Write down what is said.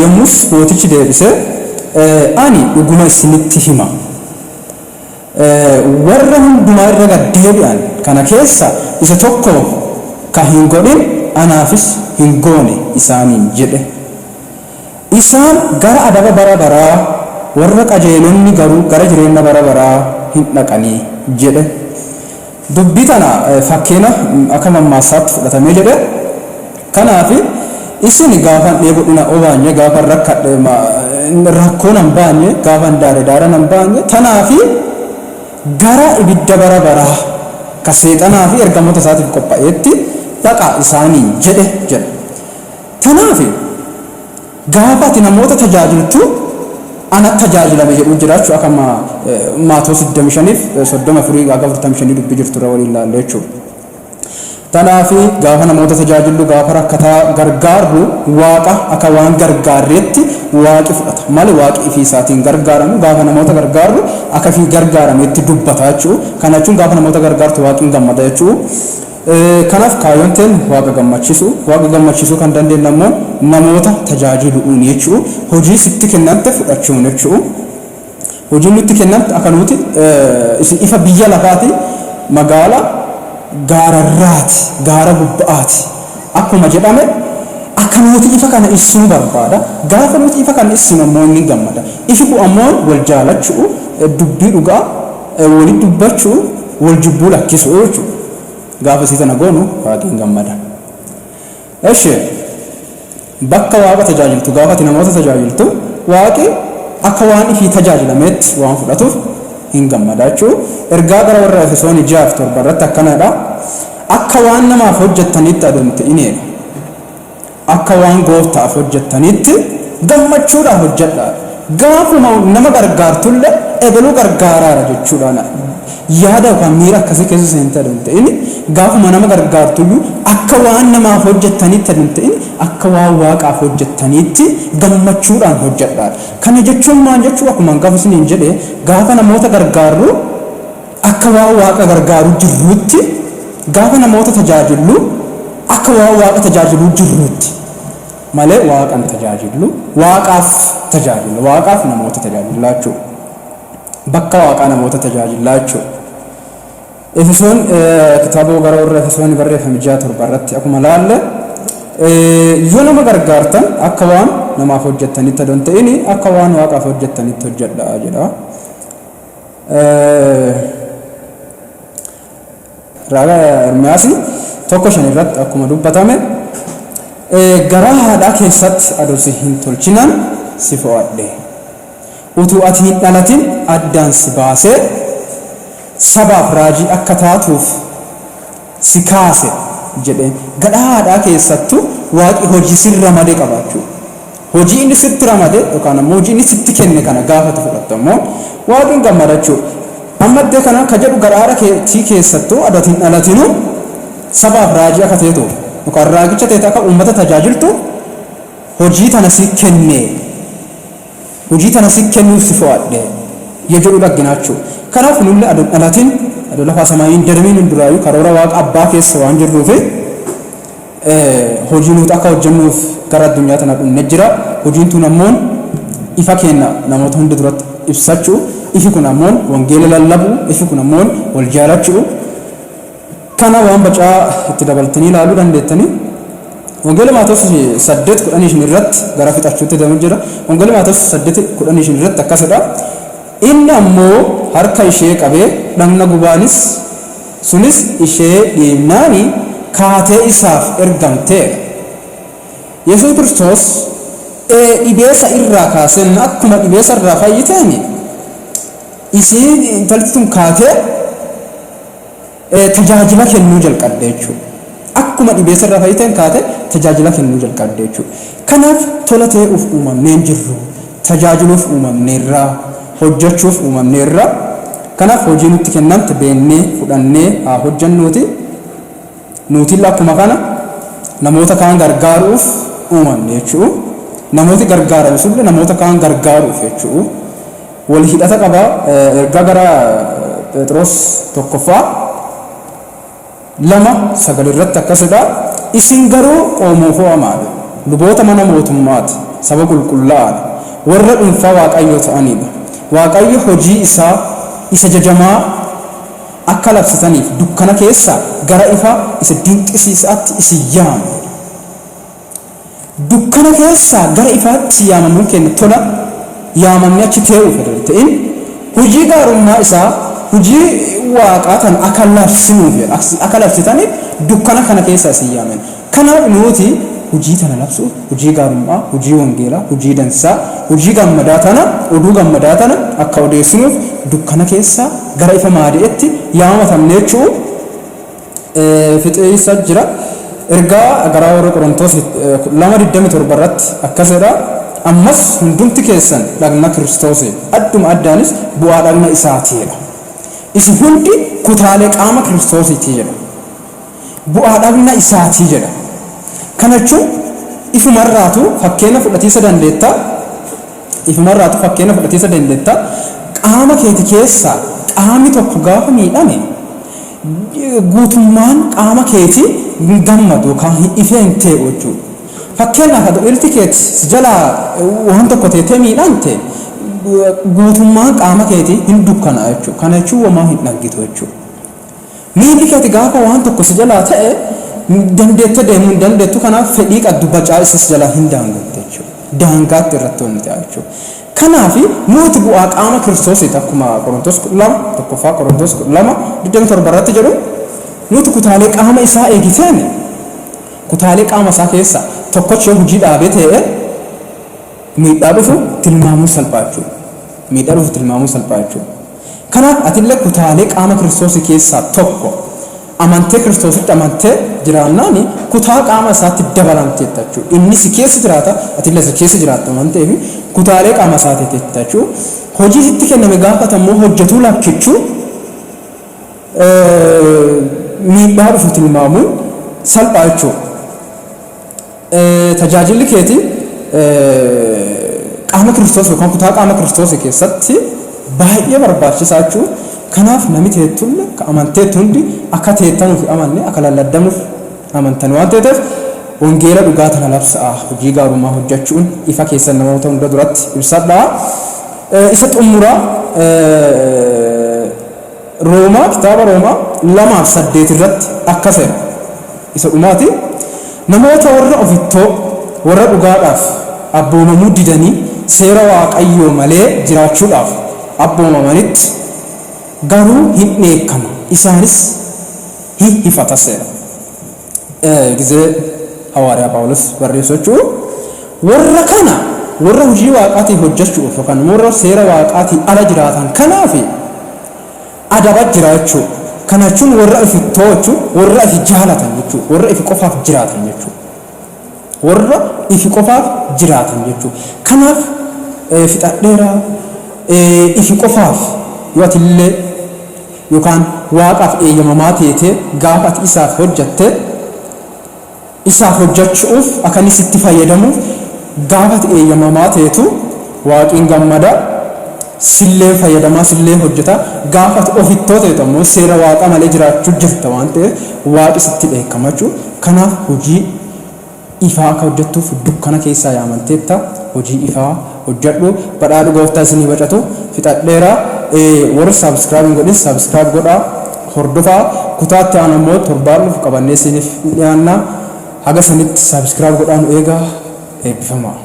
yommus mootichi deebisee ani dhuguma isinitti hima warra hundumaa irra gad deebi'an kana keessa isa tokko ka hin godhin anaafis hin goone isaaniin jedhe. Isaan gara adaba bara baraa warra qajeelonni garuu gara jireenya bara baraa hin dhaqanii jedhe. Dubbii tana fakkeenya akka mammaasaatti fudhatamee jedhe. Kanaaf isin gaafa dheebodhina obaanye gaafa rakkoon hin baanye gaafa daaraan hin baanye tanaafi gara ibidda bara baraa ka seexanaa fi ergamoota isaatiif qophaa'etti dhaqaa isaanii jedhe. Tanaafi gaafa ati namoota tajaajiltu ana tajaajilame jedhu jiraachuu akka Maatewos 25:34 gaafa 45 dubbii jirtu irra waliin ilaalle jechuudha. Tanaafi gaafa namoota tajaajilu gaafa rakkataa gargaarru waaqa akka waan gargaarreetti waaqi fudhata malee waaqi ifii isaatiin gargaaramu gaafa namoota gargaarru akka fi gargaarameetti dubbata jechuudha. Kana jechuun gaafa namoota gargaartu waaqiin gammada jechuudha. Kanaaf kaayyoon ta'een waaqa gammachiisuu kan dandeenyu ammoo namoota tajaajiluun jechuudha. Hojii sitti kennante fudhachuun jechuudha. Hojiin nutti kennante akka nuti ifa biyya lafaati magaala gaararraati gaara gubba'aati akkuma jedhame akka nuti ifa kana ibsuu barbaada. Gaafa nuti ifa kana ibsinu ammoo inni gammada. Ifi kun ammoo wal jaalachuu dubbii dhugaa waliin dubbachuu wal jibbuu lakkisuu jechuudha. Gaafa siitana goonu waaqni gammada. Eshi bakka waaqa tajaajiltu gaafa ati namoota tajaajiltu waaqi akka waan ifii tajaajilameetti waan fudhatuuf hin gammada jechuudha. Ergaa gara warra Efesoon 6:7 irratti akkanadha. Akka waan namaaf hojjettanitti adeemte ineedha. Akka waan gooftaaf hojjettanitti gammachuudhaan hojjedha. Gaafuma nama gargaartullee ebaluu gargaaraara jechuudhaan yaada yookaan miira akkasii keessa seente adeemte inni gaafuma nama gargaartuyyuu akka waan namaaf hojjettanitti adeemte inni akka waan waaqaaf hojjettanitti gammachuudhaan hojjedha. Kana jechuun maal jechuudha? Akkuma gaafa isiniin jedhee gaafa namoota gargaarru akka waan waaqa gargaaru jirruutti gaafa namoota tajaajilu akka waan waaqa tajaajilu jirruutti malee waaqan tajaajilu waaqaaf namoota tajaajilachuu bakka waaqaa namoota tajaajilachuu. Efesoon kitaaba gara warra Efesoon barreeffame 6:7 irratti akkuma laalle yoo nama gargaartan akka waan namaaf hojjettanitti adon ta'ini akka waan waaqaaf hojjettanitti hojjedha jedha. Raaga Ermiyaas 1:5 irratti akkuma dubbatame garaa haadhaa keessatti adosi hin tolchinan si fo'adhe utuu ati hin dhalatin addaan si baasee sabaaf raajii akka taatuuf si kaase jedhe. Garaa haadhaa keessattu waaqi hojii sirra ramadee qabaachuu hojii inni sitti ramadee yookaan ammoo hojii inni sitti kenne kana gaafatu fudhatta ammoo waaqin gammadachuu. Ammaddee kana ka jedhu garaara keetii keessattuu adatiin dhalatinu sabaaf raajii akka ta'etu yookaan raagicha ta'e akka uummata tajaajiltu hojii tana si kenne hojii tana si kennuuf si fo'adhe jedhu dhagginachuu. Kanaaf nulli adon dhalatin adon lafa samaayiin darbiin hunduraayyuu karoora waaqa abbaa keessa waan jirruufi hojii nuti akka hojjennuuf gara addunyaa tana dhufne jira. Hojiin tun ammoo ifa kenna namoota hunda duratti ibsachuu. Ifi kun ammoo wangeela lallabuu, ifi kun ammoo wal jaalachuu. Kana waan bacaa itti dabaltanii ilaaluu dandeettanii wangeela Maatewos 8:15 irratti gara fixachuutti deemu jira. Wangeela Maatewos 8:15 irratti akkasidha. Inni ammoo harka ishee qabee dhagna gubaanis sunis ishee dhiibnaani kaatee isaaf ergamteera. Yesuus Kiristoos dhibeessa irraa kaaseen akkuma dhibeessa irraa fayyiteeni isiin intalti tun kaatee tajaajila kennuu jalqabde jechuudha. Akkuma dhibeessa irraa fayyiteen kaatee tajaajila kennuu jalqabde jechuudha. Kanaaf tola ta'ee uf uumamnee hin jirru tajaajiluuf uumamneerra hojjechuuf uumamneerra. Kanaaf hojii nutti kennamte beennee fudhannee haa hojjennuuti. Nuti akkuma kana namoota kaan gargaaruuf uumamne jechuudha. Namooti gargaaran sulle namoota kaan gargaaruuf jechuudha. Wal hidhata qaba. Ergaa gara Phexros 1:2 irratti akkasidha. Isin garuu qoomoo fo'amaadha. Luboota mana mootummaati. saba qulqullaa'aadha warra dhuunfaa waaqayyoo ta'anidha waaqayyo hojii isaa isa jajamaa akka labsataniif dukkana keessa gara ifa isa dinqisiisaatti isin yaama dukkana keessa gara ifaatti yaamamuun keenya tola yaamamni achi ta'uu fedha ta'in hojii gaarummaa isaa hojii waaqaa tan akka labsinuuf akka labsitaniif dukkana kana keessa isin yaaman kanaaf nuti hojii tana labsu hojii gaarummaa hojii wangeelaa hojii dansaa hojii gammadaa tana oduu gammadaa tana akka odeessinuuf dukkana keessa gara ifa maadi'etti yaamatamne jechuu fixiisa jira ergaa gara warra Qorontos 2:27 irratti akkasidha ammas hundumti keessan dhagna Kiristoos adduma addaanis bu'aa dhagna isaatiidha isin hundi kutaalee qaama Kiristoosiiti jedha bu'aa dhagna isaatii jedha kana jechuun ifumarraatu fakkeenya fudhatiisa dandeetta qaama keeti keessa qaamni tokko gaafa miidhame guutummaan qaama keeti gammadu kan ifeen ta'e jechuudha fakkeenyaaf haa ilti keeti jalaa waan tokko ta'ee miidhamte guutummaan qaama keeti hin dukkana jechuudha kana jechuun wamaa hin dhaggitu jechuudha miilli keeti gaafa waan tokko si jalaa ta'e dandeetta deemuu hin dandeettu kanaaf fedhii qabdu bacaa isas jalaa hin daangatte jechuudha daangaatti irratti wanti ta'a jechuudha kanaaf nuti bu'aa qaama Kiristoosiiti akkuma Qorontos 2:27 irratti jedhu nuti kutaalee qaama isaa eegiteen kutaalee qaama isaa keessa tokkochi hojii dhaabee ta'e miidhaa dhufu tilmaamuu salphaachuu kanaaf atillee kutaalee qaama Kiristoosii keessaa tokko amantee Kiristoositti amantee jiraannaani kutaa qaama isaatti dabalamteetta jechuudha inni si keessa jiraata atillee si keessa jiraatta waan ta'eef kutaalee qaama isaatiitti jechuudha hojii sitti kenname gaafatammoo hojjetuu lakkichuu miidhaa dhufu tilmaamuun salphaa jechuudha tajaajilli keeti qaama Kiristoos yookaan kutaa qaama Kiristoos keessatti baay'ee barbaachisaa jechuudha kanaaf namni teettulle ka amanteettu hundi akka teettamuuf amanne akka lalladdamuuf amantan waan ta'eef wangeela dhugaa tana labsaa hojii gaarummaa hojjechuun ifa keessan namoota hunda duratti ibsadhaa isa xumuraa Roomaa kitaaba Roomaa 2:8 irratti akkasuma isa dhumaati namoota warra ofittoo warra dhugaadhaaf abboomamuu didanii seera waaqayyoo malee jiraachuudhaaf abboomamanitti garuu hin dheekkama isaanis hin hifata seera gizee hawaariyaa Phaawulos barreessu jechuun warra kana warra hojii waaqaatii hojjechuuf yookaan warra seera waaqaatii ala jiraatan kanaaf adaba jira jechuudha kana jechuun warra ifittoo jechuun warra ifi jaalatan jechuudha warra ifi qofaaf jiraatan jechuudha kanaaf fixadheeraa ifi qofaaf yoo atillee yookaan waaqaaf eeyyamamaa ta'ee gaafa ati isaaf hojjette isaaf hojjechuuf akka inni sitti fayyadamuuf gaafa ati eeyyamamaa ta'etu waaqiin gammada sillee fayyadamaa sillee hojjeta gaafa ati ofittoo ta'etu ammoo seera waaqa malee jiraachuu jirta waan ta'eef waaqi sitti dheekkama jechuudha kanaaf hojii ifaa akka hojjettuuf dukkana keessaa yaamanteetta hojii ifaa hojjedhu badhaadhu gooftaa isinii bacatu fixadheeraa warra subscribe godhin subscribe godhaa hordofaa kutaatti aan ammoo torbaan dhufu qabannee isiniif dhiyaannaa haga sanitti subscribe godhaan eegaa eebbifamaa